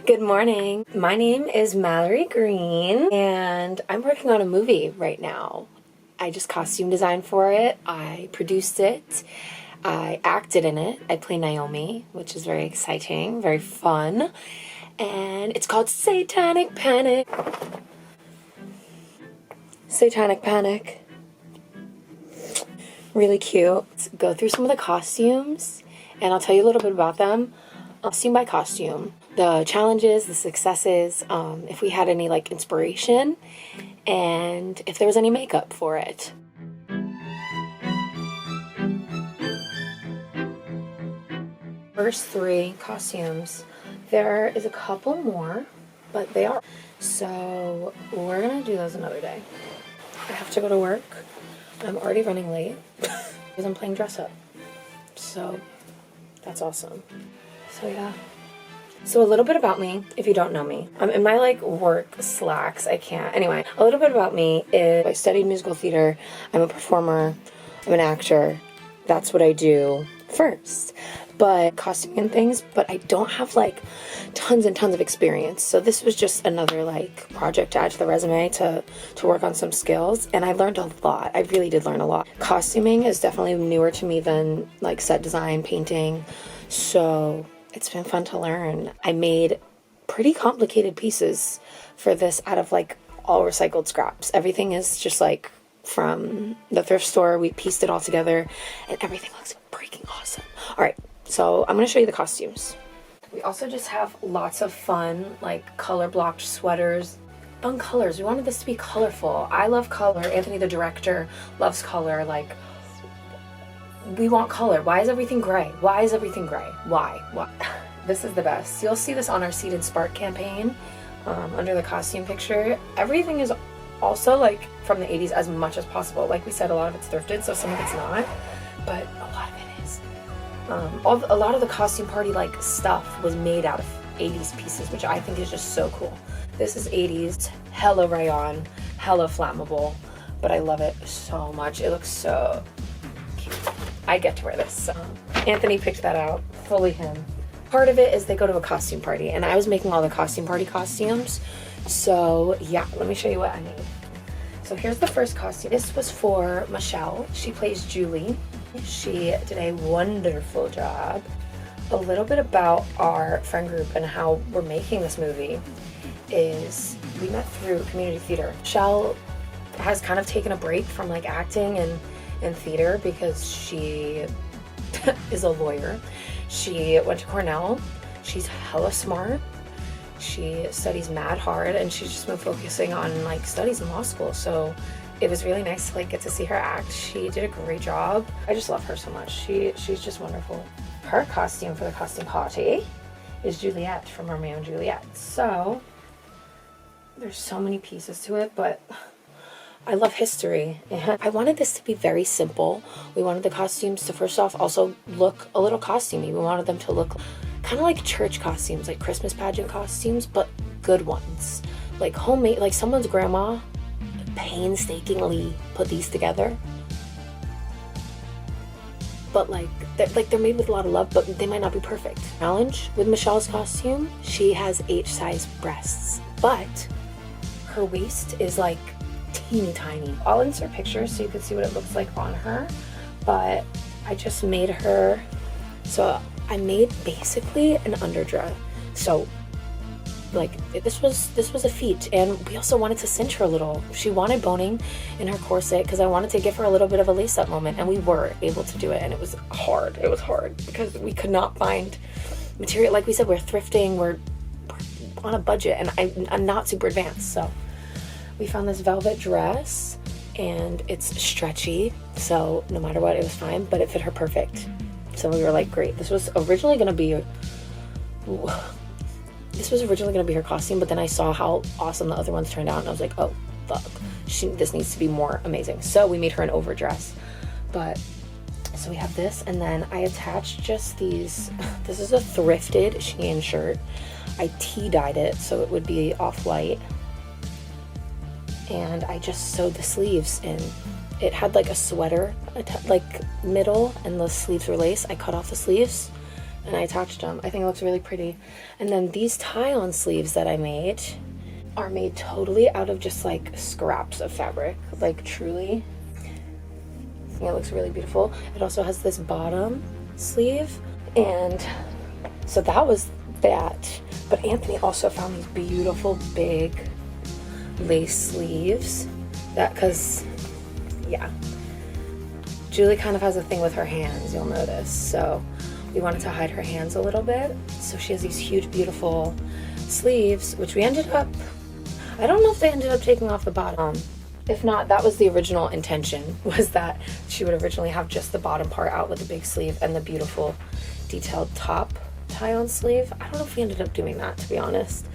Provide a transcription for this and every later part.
Good morning. My name is Mallory Green, and I'm working on a movie right now. I just costume designed for it. I produced it. I acted in it. I play Naomi, which is very exciting, very fun. And it's called Satanic Panic. Satanic Panic. Really cute. Let's go through some of the costumes, and I'll tell you a little bit about them. Costume by costume. The challenges, the successes, if we had any inspiration, and if there was any makeup for it. First 3 costumes. There is a couple more, but they are. So we're gonna do those another day. I have to go to work. I'm already running late because I'm playing dress up. So that's awesome. So yeah. So a little bit about me, if you don't know me. I'm in my work slacks. I can't. Anyway, a little bit about me is I studied musical theater. I'm a performer. I'm an actor. That's what I do first. But costuming and things, but I don't have tons and tons of experience. So this was just another project to add to the resume to work on some skills. And I learned a lot. I really did learn a lot. Costuming is definitely newer to me than set design, painting. So it's been fun to learn. I made pretty complicated pieces for this out of all recycled scraps. Everything is just from the thrift store. We pieced it all together and everything looks freaking awesome. All right, so I'm gonna show you the costumes. We also just have lots of fun, color blocked sweaters. Fun colors. We wanted this to be colorful. I love color. Anthony, the director, loves color. We want color. Why is everything gray? Why is everything gray? Why? This is the best. You'll see this on our Seed and Spark campaign under the costume picture. Everything is also from the 80s as much as possible. Like we said, a lot of it's thrifted, so some of it's not, but a lot of it is. A lot of the costume party stuff was made out of 80s pieces, which I think is just so cool. This is 80s, hella rayon, hella flammable, but I love it so much. It looks so cute. I get to wear this. Anthony picked that out, fully him. Part of it is they go to a costume party, and I was making all the costume party costumes. So yeah, let me show you what I made. So here's the first costume. This was for Michelle. She plays Julie. She did a wonderful job. A little bit about our friend group and how we're making this movie is we met through community theater. Michelle has kind of taken a break from acting and theater because she is a lawyer. She went to Cornell. She's hella smart. She studies mad hard, and she's just been focusing on studies in law school. So it was really nice to get to see her act. She did a great job. I just love her so much. She's just wonderful. Her costume for the costume party is Juliet from Romeo and Juliet. So there's so many pieces to it, but I love history. And I wanted this to be very simple. We wanted the costumes to first off also look a little costumey. We wanted them to look kind of like church costumes, like Christmas pageant costumes, but good ones. Homemade, someone's grandma painstakingly put these together. But they're made with a lot of love, but they might not be perfect. Challenge with Michelle's costume, she has H-size breasts, but her waist is teeny tiny. I'll insert pictures so you can see what it looks like on her, but I just made her, so I made basically an underdress. So this was a feat, and we also wanted to cinch her a little. She wanted boning in her corset because I wanted to give her a little bit of a lace-up moment, and we were able to do it, and it was hard. It was hard because we could not find material. Like we said, we're thrifting, we're on a budget, and I'm not super advanced, so we found this velvet dress, and it's stretchy, so no matter what, it was fine, but it fit her perfect. So we were great. This was originally going to be her costume, but then I saw how awesome the other ones turned out, and I was oh, fuck. This needs to be more amazing. So we made her an overdress. But, so we have this, and then I attached just these. This is a thrifted Shein shirt. I tea-dyed it, so it would be off-white. And I just sewed the sleeves in. It had a sweater middle, and the sleeves were lace. I cut off the sleeves and I attached them. I think it looks really pretty. And then these tie-on sleeves that I made are made totally out of just like scraps of fabric, like truly. I think it looks really beautiful. It also has this bottom sleeve, and so that was that. But Anthony also found these beautiful big lace sleeves that, because yeah, Julie kind of has a thing with her hands, you'll notice. So we wanted to hide her hands a little bit. So she has these huge, beautiful sleeves, which we ended up, I don't know if they ended up taking off the bottom. If not, that was the original intention, was that she would originally have just the bottom part out with the big sleeve and the beautiful detailed top tie-on sleeve. I don't know if we ended up doing that, to be honest.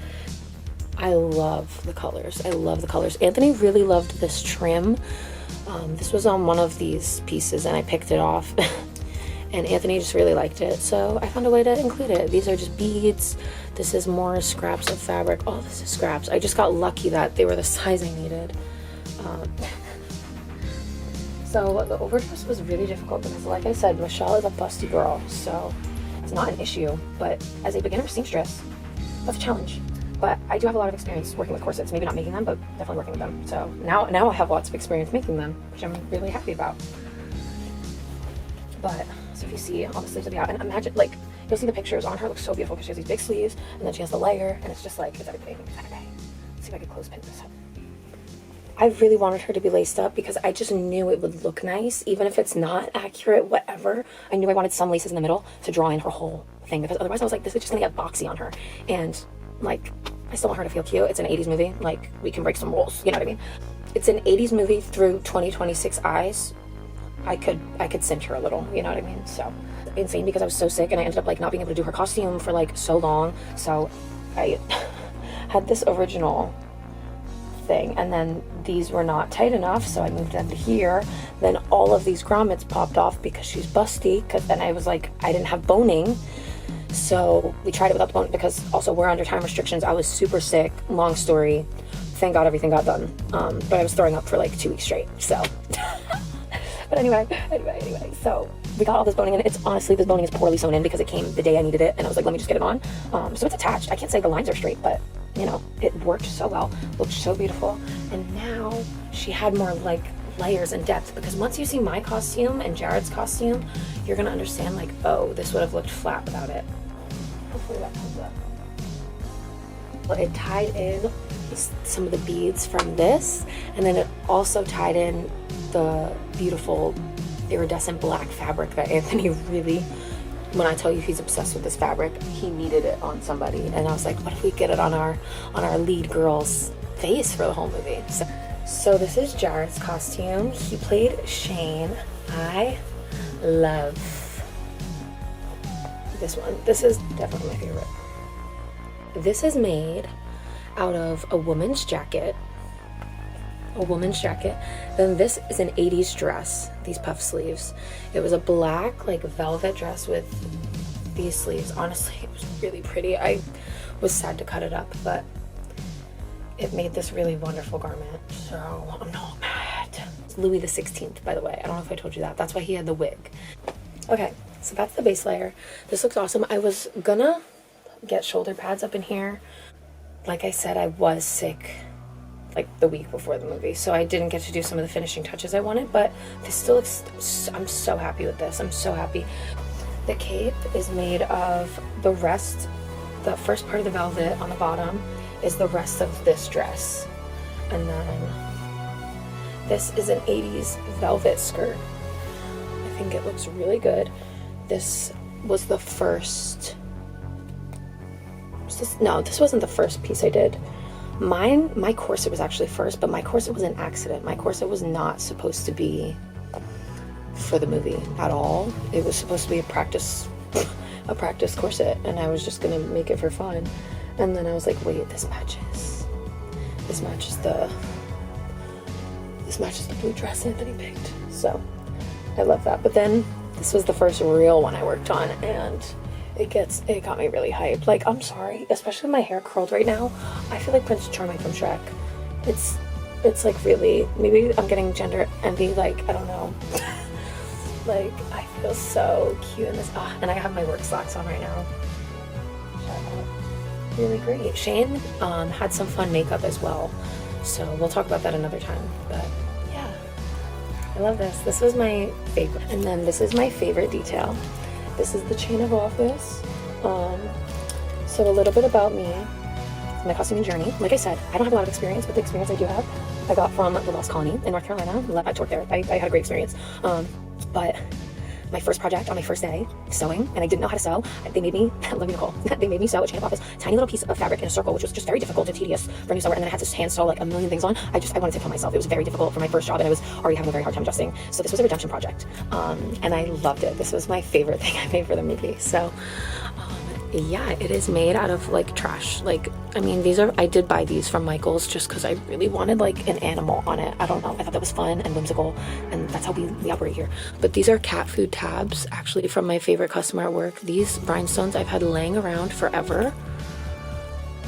I love the colors. I love the colors. Anthony really loved this trim. This was on one of these pieces and I picked it off and Anthony just really liked it, so I found a way to include it. These are just beads. This is more scraps of fabric. All this is scraps. I just got lucky that they were the size I needed. So the overdress was really difficult because, like I said, Michelle is a busty girl, so it's not an issue. But as a beginner seamstress, that's a challenge. But I do have a lot of experience working with corsets, maybe not making them, but definitely working with them. So now I have lots of experience making them, which I'm really happy about. But so if you see all the sleeves will be out, and imagine, like, you'll see the pictures on her. It looks so beautiful because she has these big sleeves, and then she has the layer, and it's just like, it's everything. It's everything. Let's see if I can close pin this up. I really wanted her to be laced up because I just knew it would look nice, even if it's not accurate, whatever. I knew I wanted some laces in the middle to draw in her whole thing, because otherwise I was like, this is just gonna get boxy on her. And like, I still want her to feel cute. It's an 80s movie. Like, we can break some rules, you know what I mean? It's an 80s movie through 2026 eyes. I could cinch her a little, you know what I mean? So insane, because I was so sick and I ended up like not being able to do her costume for like so long. So I had this original thing, and then these were not tight enough, so I moved them to here. Then all of these grommets popped off because she's busty, because then I was like, I didn't have boning, so we tried it without the bone, because also we're under time restrictions. I was super sick, long story, thank God everything got done, but I was throwing up for like 2 weeks straight, so but anyway, so we got all this boning in. It's honestly, this boning is poorly sewn in because it came the day I needed it, and I was like, let me just get it on. So it's attached. I can't say the lines are straight, but you know, it worked so well, looked so beautiful. And now she had more like layers and depth, because once you see my costume and Jared's costume, you're gonna understand like, oh, this would have looked flat without it. Hopefully that comes up. Well, it tied in some of the beads from this, and then it also tied in the beautiful iridescent black fabric that Anthony really, when I tell you he's obsessed with this fabric, he needed it on somebody. And I was like, what if we get it on our lead girl's face for the whole movie? So this is Jared's costume. He played Shane. I love this one. This is definitely my favorite. This is made out of a woman's jacket. Then this is an 80s dress, these puff sleeves. It was a black like velvet dress with these sleeves. Honestly, it was really pretty. I was sad to cut it up, but it made this really wonderful garment, so I'm not mad. It's Louis the 16th, by the way. I don't know if I told you that. That's why he had the wig. Okay, so that's the base layer. This looks awesome. I was gonna get shoulder pads up in here. Like I said, I was sick like the week before the movie, so I didn't get to do some of the finishing touches I wanted, but this still looks, I'm so happy with this. I'm so happy. The cape is made of the first part of the velvet on the bottom is the rest of this dress, and then this is an 80s velvet skirt. I think it looks really good. This was the first, no, this wasn't the first piece I did. My corset was actually first, but my corset was an accident. My corset was not supposed to be for the movie at all. It was supposed to be a practice corset, and I was just gonna make it for fun. And then I was like, wait, this matches the blue dress Anthony picked. So I love that. But then this was the first real one I worked on, and it got me really hyped. Like, I'm sorry, especially with my hair curled right now, I feel like Prince Charming from Shrek. It's like really, maybe I'm getting gender envy, like, I don't know. Like, I feel so cute in this. Oh, and I have my work slacks on right now. Really great. Shane had some fun makeup as well, so we'll talk about that another time. But yeah, I love this. This was my favorite. And then this is my favorite detail. This is the chain of office. So a little bit about me, my costuming journey. Like I said, I don't have a lot of experience, but the experience I do have, I got from the Lost Colony in North Carolina. I worked there. I had a great experience. But my first project on my first day, sewing, and I didn't know how to sew. They made me, love you, Nicole, they made me sew a chain of office, tiny little piece of fabric in a circle, which was just very difficult and tedious for a new sewer, and then I had to hand sew like a million things on. I wanted to kill myself. It was very difficult for my first job, and I was already having a very hard time adjusting. So this was a redemption project, and I loved it. This was my favorite thing I made for the movie. So yeah, it is made out of like trash. Like, I mean, I did buy these from Michael's just because I really wanted like an animal on it. I don't know, I thought that was fun and whimsical, and that's how we operate here. But these are cat food tabs, actually, from my favorite customer at work. These rhinestones I've had laying around forever.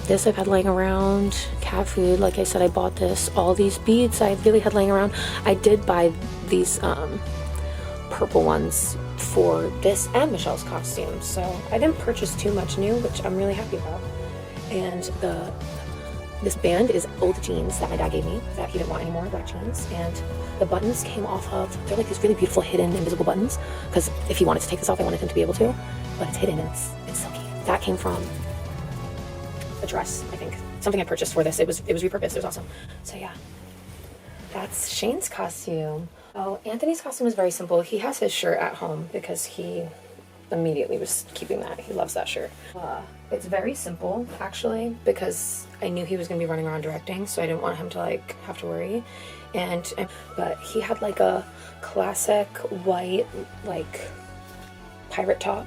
This I've had laying around. Cat food, like I said, I bought this. All these beads I really had laying around. I did buy these purple ones for this and Michelle's costume, so I didn't purchase too much new, which I'm really happy about. And this band is old jeans that my dad gave me that he didn't want anymore, black jeans, and the buttons came off of, they're like these really beautiful hidden invisible buttons, because if he wanted to take this off, I wanted him to be able to, but it's hidden and it's silky. That came from a dress, I think, something I purchased for this. It was repurposed. It was awesome. So yeah, that's Shane's costume. Oh, Anthony's costume is very simple. He has his shirt at home because he immediately was keeping that. He loves that shirt. It's very simple, actually, because I knew he was going to be running around directing, so I didn't want him to like have to worry. But he had like a classic white like pirate top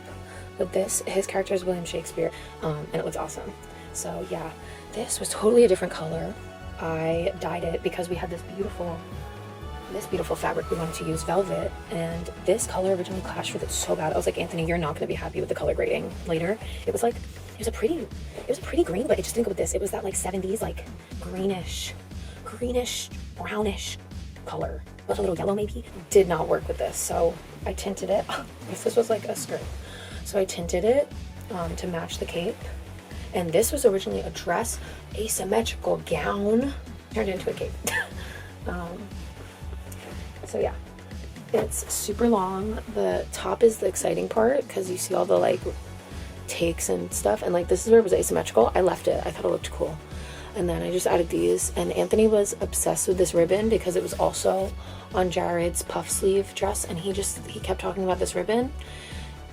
with this. His character is William Shakespeare, and it looks awesome. So yeah, this was totally a different color. I dyed it because we had this beautiful fabric we wanted to use, velvet, and this color originally clashed with it so bad. I was like, Anthony, you're not going to be happy with the color grading later. It was a pretty green, but it just didn't go with this. It was that like 70s like greenish brownish color with a little yellow maybe. Did not work with this, so I tinted it. This was like a skirt, so I tinted it to match the cape. And this was originally a dress, asymmetrical gown turned into a cape. So yeah, it's super long. The top is the exciting part because you see all the like takes and stuff, and like this is where it was asymmetrical. I left it. I thought it looked cool. And then I just added these, and Anthony was obsessed with this ribbon because it was also on Jared's puff sleeve dress, and he kept talking about this ribbon,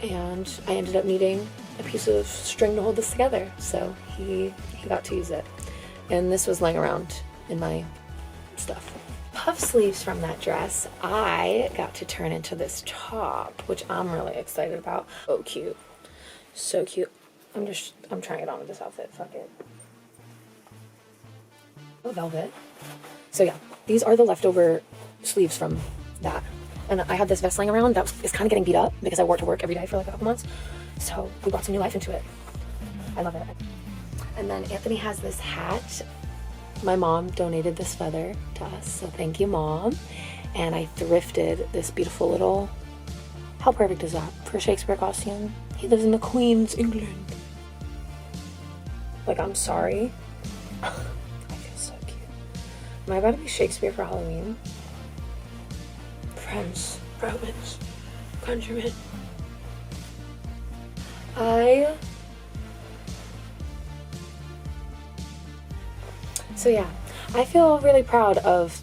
and I ended up needing a piece of string to hold this together, so he got to use it. And this was laying around in my stuff. Puff sleeves from that dress I got to turn into this top, which I'm really excited about. Oh, cute. So cute. I'm trying it on with this outfit. Fuck it. Oh, velvet. So yeah, these are the leftover sleeves from that. And I had this vest laying around that is kind of getting beat up because I wore it to work every day for like a couple months. So we brought some new life into it. I love it. And then Anthony has this hat. My mom donated this feather to us, so thank you, Mom. And I thrifted this beautiful little, how perfect is that for a Shakespeare costume? He lives in the Queen's England. Like, I'm sorry. I feel so cute. Am I about to be Shakespeare for Halloween? Friends, Romans, countrymen. So yeah, I feel really proud of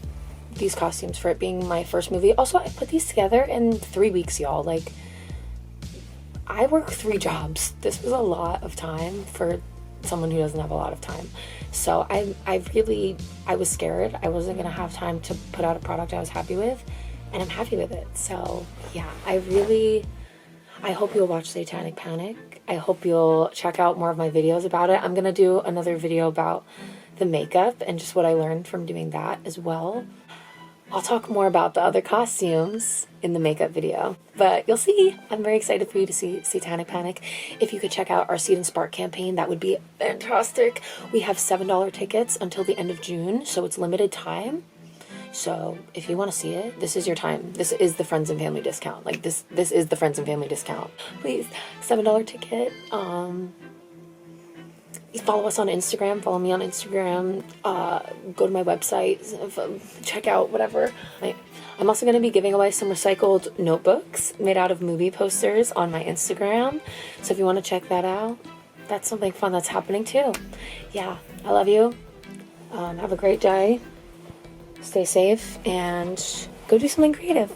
these costumes for it being my first movie. Also, I put these together in 3 weeks, y'all. Like, I work 3 jobs. This was a lot of time for someone who doesn't have a lot of time. So I was scared I wasn't gonna have time to put out a product I was happy with, and I'm happy with it. So yeah, I hope you'll watch Satanic Panic. I hope you'll check out more of my videos about it. I'm gonna do another video about the makeup and just what I learned from doing that as well. I'll talk more about the other costumes in the makeup video, but you'll see. I'm very excited for you to see Satanic Panic. If you could check out our Seed and Spark campaign, that would be fantastic. We have $7 tickets until the end of June, so it's limited time. So if you want to see it, this is your time. This is the friends and family discount. Like this is the friends and family discount. Please, $7 ticket. Follow us on Instagram. Follow me on Instagram. Go to my website. Check out whatever. I'm also going to be giving away some recycled notebooks made out of movie posters on my Instagram. So if you want to check that out, that's something fun that's happening too. Yeah, I love you. Have a great day. Stay safe and go do something creative.